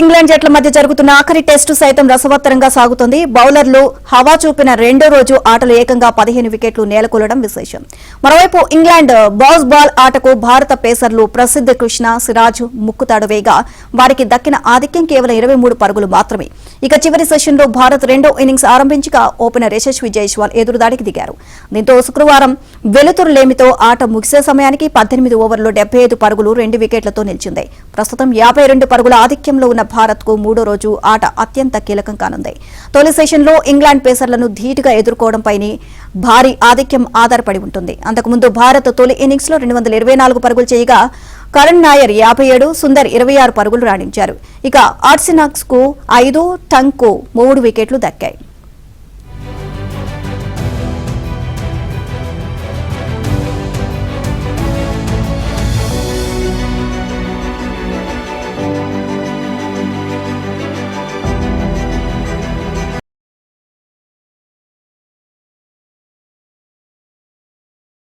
England జట్ల మధ్య జరుగుతున్న ఆఖరి టెస్టు సైతం రసవత్తరంగా సాగుతోంది. బౌలర్లు హవా చూపిన రెండో రోజు ఆటలు ఏకంగా 15 వికెట్లు నేలకూలడం విశేషం. మరోవైపు ఇంగ్లాండ్ బాల్ ఆటకు భారత పేసర్లు ప్రసిద్ధ్ కృష్ణ, సిరాజ్ ముక్కుతాడు వేగా వారికి దక్కిన ఆధిక్యం కేవలం 23 పరుగులు మాత్రమే. ఇక చివరి సెషన్లో భారత్ రెండో ఇన్నింగ్స్ ఆరంభించగా ఓపెనర్ యశస్వి జైస్వాల్ ఎదురుదాడికి దిగారు. దీంతో శుక్రవారం వెలుతురు లేమితో ఆట ముగిసే సమయానికి 18 ఓవర్లలో 75 పరుగులు 2 వికెట్లతో నిలిచింది. ప్రస్తుతం 52 పరుగుల ఆధిక్యంలో ఉన్న భారత్ కు మూడో రోజు ఆట అత్యంత కీలకం కానుంది. తొలి సెషన్లో ఇంగ్లాండ్ పేసర్లను ధీటుగా ఎదుర్కోవడంపైనే భారీ ఆధిక్యం ఆధారపడి ఉంటుంది. అంతకుముందు భారత్ తొలి ఇన్నింగ్స్ లో 224 పరుగులు చేయగా కరణ్ నాయర్ 57, సుందర్ 26 పరుగులు రాణించారు. ఇక ఆర్సెనాక్స్ కు 5, టంగ్ కు 3 వికెట్లు దక్కాయి.